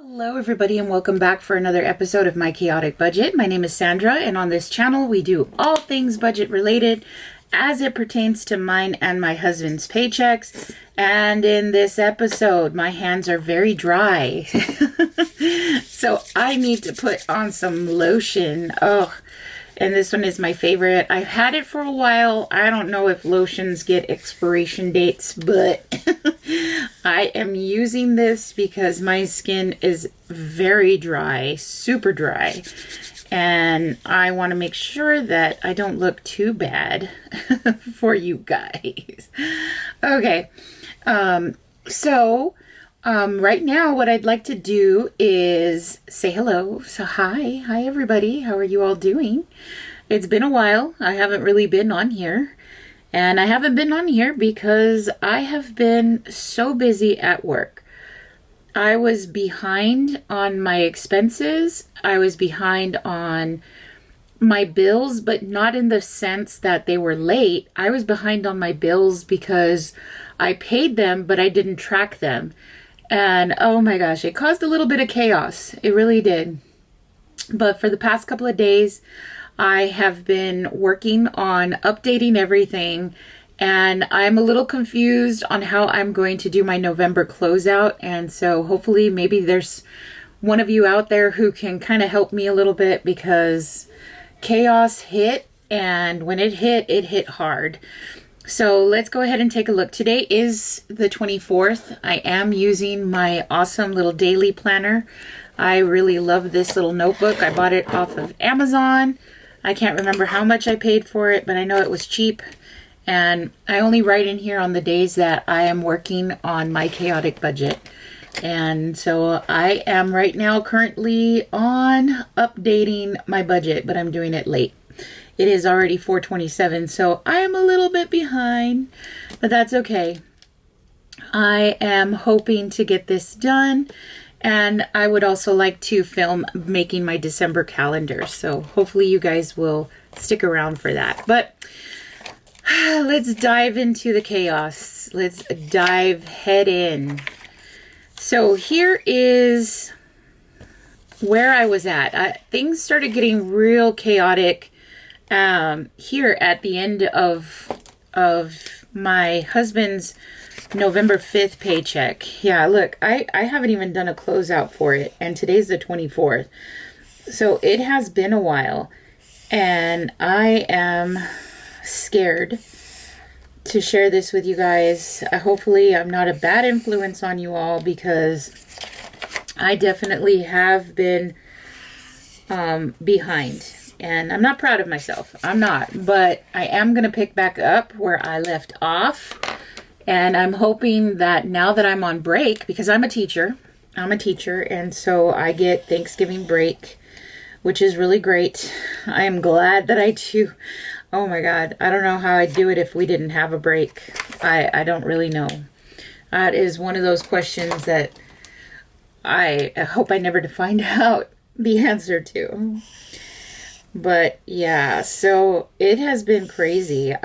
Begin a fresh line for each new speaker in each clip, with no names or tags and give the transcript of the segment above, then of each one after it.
Hello everybody and welcome back for another episode of My Chaotic Budget. My name is Sandra and on this channel we do all things budget related as it pertains to mine and my husband's paychecks. And in this episode, my hands are very dry. So I need to put on some lotion. Oh, and this one is my favorite. I've had it for a while. I don't know if lotions get expiration dates, but I am using this because my skin is very dry, super dry. And I want to make sure that I don't look too bad for you guys. Okay. Right now what I'd like to do is say hello. So hi everybody. How are you all doing? It's been a while. I haven't really been on here. And I haven't been on here because I have been so busy at work. I was behind on my expenses. I was behind on my bills, but not in the sense that they were late. I was behind on my bills because I paid them, but I didn't track them. And oh my gosh, it caused a little bit of chaos. It really did. But for the past couple of days, I have been working on updating everything, and I'm a little confused on how I'm going to do my November closeout. And so hopefully maybe there's one of you out there who can kind of help me a little bit, because chaos hit, and when it hit hard. So let's go ahead and take a look. Today is the 24th. I am using my awesome little daily planner. I really love this little notebook. I bought it off of Amazon. I can't remember how much I paid for it, but I know it was cheap. And I only write in here on the days that I am working on my chaotic budget. And so I am right now currently on updating my budget, but I'm doing it late. It is already 4:27, so I am a little bit behind, but that's okay. I am hoping to get this done, and I would also like to film making my December calendar, so hopefully you guys will stick around for that. But let's dive into the chaos. Let's dive head in. So here is where I was at. Things started getting real chaotic here at the end of my husband's November 5th paycheck. Yeah, look, I haven't even done a closeout for it, and today's the 24th. So it has been a while, and I am scared to share this with you guys. Hopefully I'm not a bad influence on you all, because I definitely have been behind. And I'm not proud of myself. I'm not. But I am going to pick back up where I left off. And I'm hoping that now that I'm on break, because I'm a teacher. And so I get Thanksgiving break, which is really great. I am glad that I do. Oh my God. I don't know how I'd do it if we didn't have a break. I don't really know. That is one of those questions that I hope I never to find out the answer to. But yeah, so it has been crazy.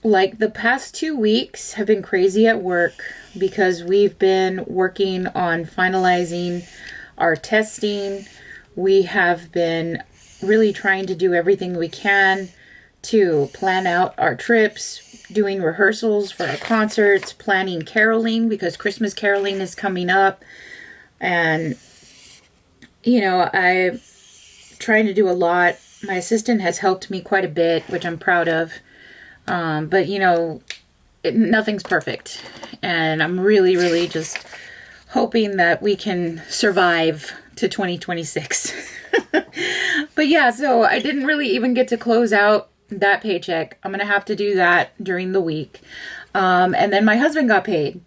Like the past 2 weeks have been crazy at work because we've been working on finalizing our testing. We have been really trying to do everything we can to plan out our trips, doing rehearsals for our concerts, planning caroling because Christmas caroling is coming up. And, you know, I'm trying to do a lot. My assistant has helped me quite a bit, which I'm proud of. But, you know, nothing's perfect. And I'm really, really just hoping that we can survive to 2026. But yeah, so I didn't really even get to close out that paycheck. I'm going to have to do that during the week. And then my husband got paid.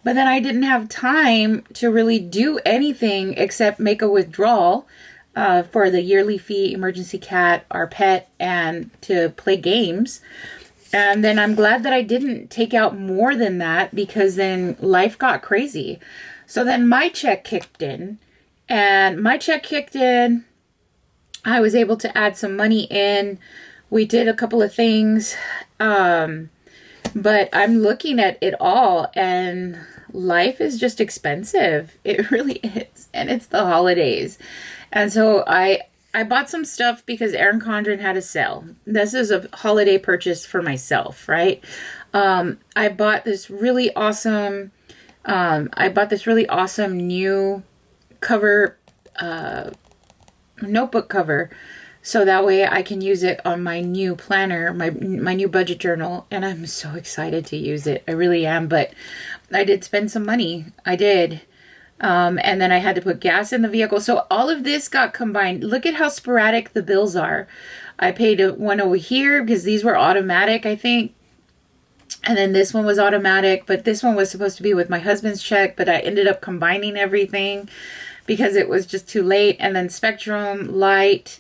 But then I didn't have time to really do anything except make a withdrawal for the yearly fee, emergency cat, our pet, and to play games. And then I'm glad that I didn't take out more than that, because then life got crazy. So then my check kicked in, I was able to add some money in. We did a couple of things, but I'm looking at it all, and life is just expensive. It really is. And it's the holidays. And so I bought some stuff because Erin Condren had a sale. This is a holiday purchase for myself, right? I bought this really awesome new cover, notebook cover, so that way I can use it on my new planner, my new budget journal, and I'm so excited to use it. I really am, but I did spend some money. I did. And then I had to put gas in the vehicle. So all of this got combined. Look at how sporadic the bills are. I paid one over here because these were automatic, I think. And then this one was automatic, but this one was supposed to be with my husband's check, but I ended up combining everything because it was just too late. And then Spectrum, Light,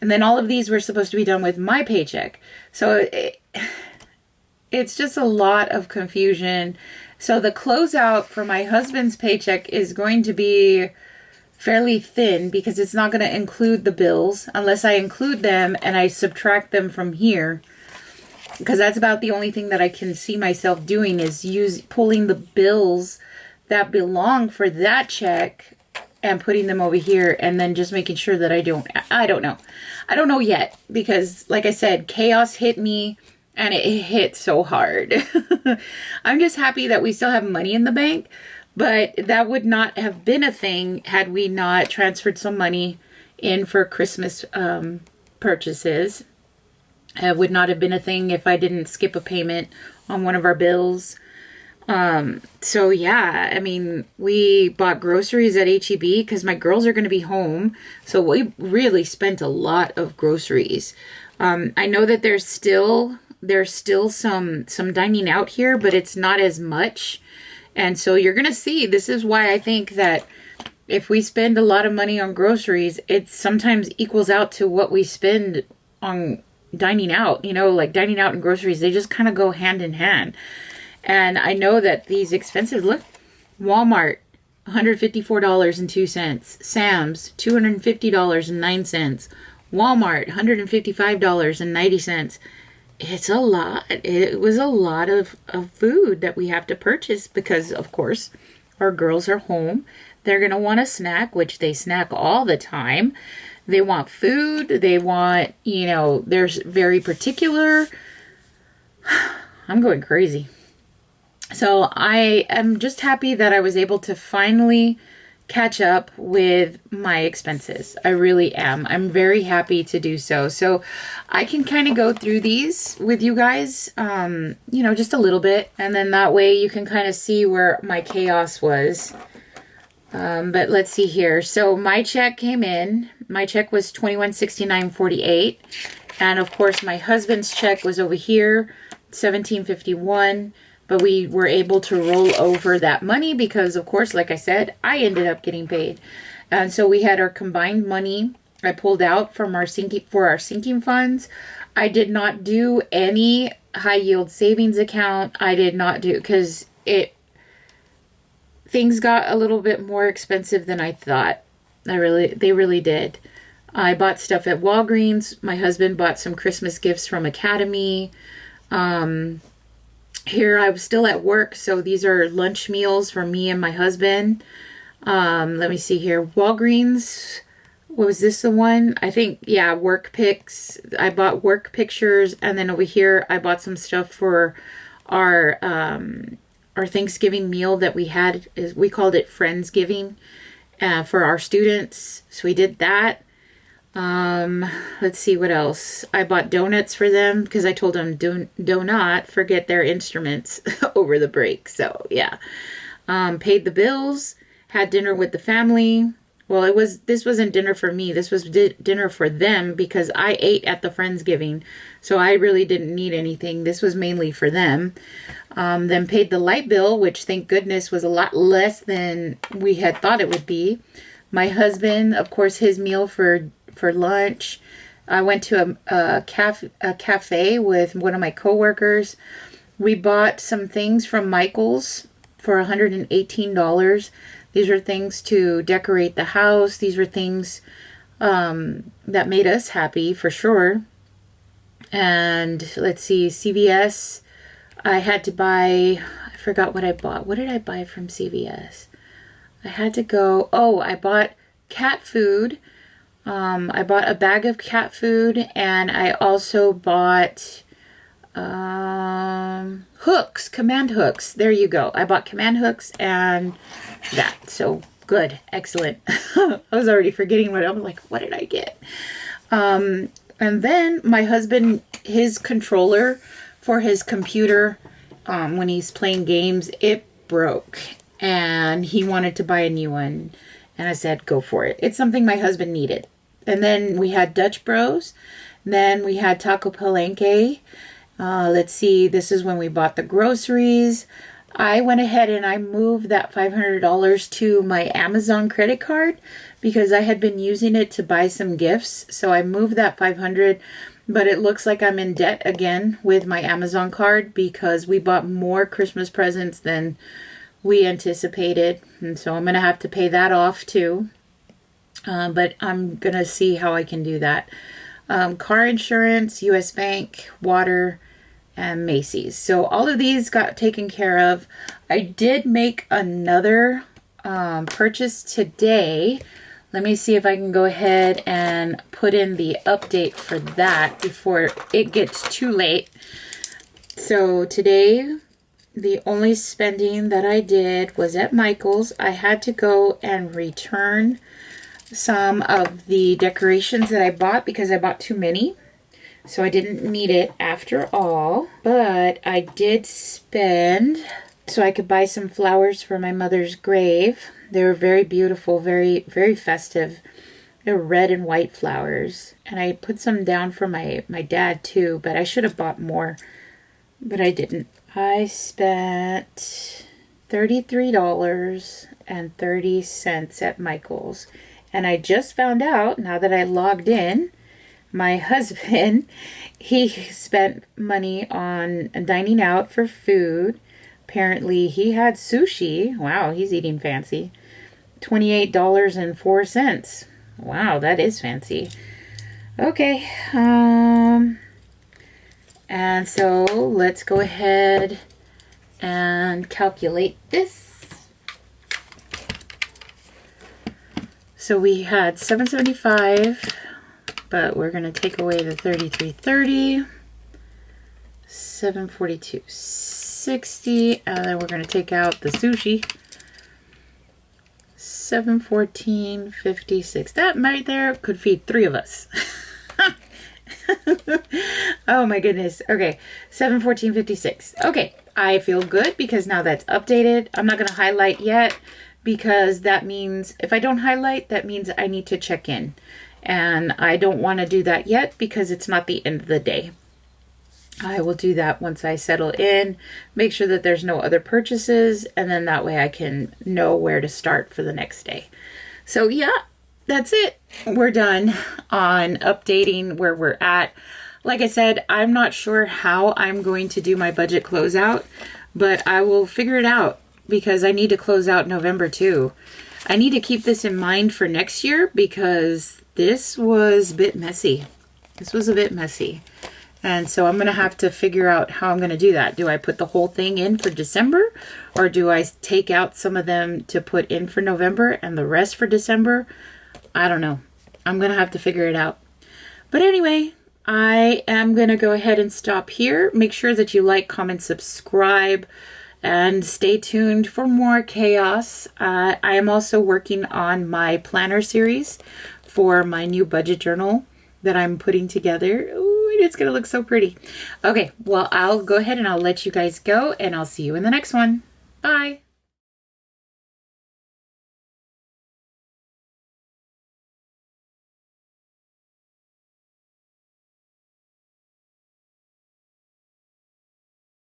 and then all of these were supposed to be done with my paycheck. So it's just a lot of confusion. So the closeout for my husband's paycheck is going to be fairly thin because it's not going to include the bills unless I include them and I subtract them from here. Because that's about the only thing that I can see myself doing is pulling the bills that belong for that check and putting them over here and then just making sure that I don't know. I don't know yet because like I said, chaos hit me and it hit so hard. I'm just happy that we still have money in the bank, but that would not have been a thing had we not transferred some money in for Christmas purchases. It would not have been a thing if I didn't skip a payment on one of our bills. So yeah, I mean, we bought groceries at H-E-B because my girls are going to be home. So we really spent a lot of groceries. I know that there's still some dining out here, but it's not as much. And so you're going to see, this is why I think that if we spend a lot of money on groceries, it sometimes equals out to what we spend on dining out. You know, like dining out and groceries, they just kind of go hand in hand. And I know that these expensive, look, Walmart, $154.02. Sam's, $250.09. Walmart, $155.90. It's a lot. It was a lot of food that we have to purchase because, of course, our girls are home. They're going to want a snack, which they snack all the time. They want food. They want, you know, they're very particular. I'm going crazy. So I am just happy that I was able to finally catch up with my expenses. I really am. I'm very happy to do so. So I can kind of go through these with you guys, you know, just a little bit. And then that way you can kind of see where my chaos was. But let's see here. So my check came in. My check was $21.69.48. And of course my husband's check was over here, $17.51. But we were able to roll over that money because, of course, like I said, I ended up getting paid. And so we had our combined money I pulled out from our sinking funds. I did not do any high yield savings account. I did not do, because things got a little bit more expensive than I thought. They really did. I bought stuff at Walgreens. My husband bought some Christmas gifts from Academy. Here I was still at work, so these are lunch meals for me and my husband. Let me see here. Walgreens, was this the one? I think, yeah, work picks. I bought work pictures, and then over here I bought some stuff for our Thanksgiving meal that we had. We called it Friendsgiving for our students. So we did that. Let's see what else. I bought donuts for them because I told them do not forget their instruments over the break. So yeah, paid the bills, had dinner with the family. Well, this wasn't dinner for me. This was dinner for them because I ate at the Friendsgiving. So I really didn't need anything. This was mainly for them. Then paid the light bill, which thank goodness was a lot less than we had thought it would be. My husband, of course, his meal for lunch. I went to a cafe with one of my coworkers. We bought some things from Michael's for $118. These are things to decorate the house. These are things that made us happy for sure. And let's see, CVS. I had to buy, forgot what I bought. What did I buy from CVS? I had to go. Oh, I bought cat food. I bought a bag of cat food, and I also bought hooks, command hooks. There you go. I bought command hooks and that. So good, excellent. I was already forgetting what I'm like. What did I get? And then my husband, his controller for his computer, when he's playing games, it broke, and he wanted to buy a new one. And I said, go for it. It's something my husband needed. And then we had Dutch Bros. Then we had Taco Palenque. Let's see. This is when we bought the groceries. I went ahead and I moved that $500 to my Amazon credit card because I had been using it to buy some gifts. So I moved that $500, but it looks like I'm in debt again with my Amazon card because we bought more Christmas presents than we anticipated. And so I'm going to have to pay that off too. But I'm going to see how I can do that. Car insurance, US Bank, water, and Macy's. So all of these got taken care of. I did make another purchase today. Let me see if I can go ahead and put in the update for that before it gets too late. So today, the only spending that I did was at Michael's. I had to go and return some of the decorations that I bought because I bought too many. So I didn't need it after all. But I did spend so I could buy some flowers for my mother's grave. They were very beautiful, very, very festive. They're red and white flowers. And I put some down for my dad too, but I should have bought more, but I didn't. I spent $33.30 at Michael's. And I just found out, now that I logged in, my husband, he spent money on dining out for food. Apparently, he had sushi. Wow, he's eating fancy. $28.04. Wow, that is fancy. Okay. And so, let's go ahead and calculate this. So we had $775, but we're going to take away the $33.30, $742.60, and then we're going to take out the sushi, $714.56. That right there could feed 3 of us. Oh my goodness. Okay, $714.56. Okay, I feel good because now that's updated. I'm not going to highlight yet, because that means if I don't highlight, that means I need to check in. And I don't want to do that yet because it's not the end of the day. I will do that once I settle in, make sure that there's no other purchases, and then that way I can know where to start for the next day. So yeah, that's it. We're done on updating where we're at. Like I said, I'm not sure how I'm going to do my budget closeout, but I will figure it out. Because I need to close out November too. I need to keep this in mind for next year because this was a bit messy. And so I'm going to have to figure out how I'm going to do that. Do I put the whole thing in for December? Or do I take out some of them to put in for November and the rest for December? I don't know. I'm going to have to figure it out. But anyway, I am going to go ahead and stop here. Make sure that you like, comment, subscribe. And stay tuned for more chaos. I am also working on my planner series for my new budget journal that I'm putting together. Ooh, it's going to look so pretty. Okay, well, I'll go ahead and I'll let you guys go, and I'll see you in the next one. Bye.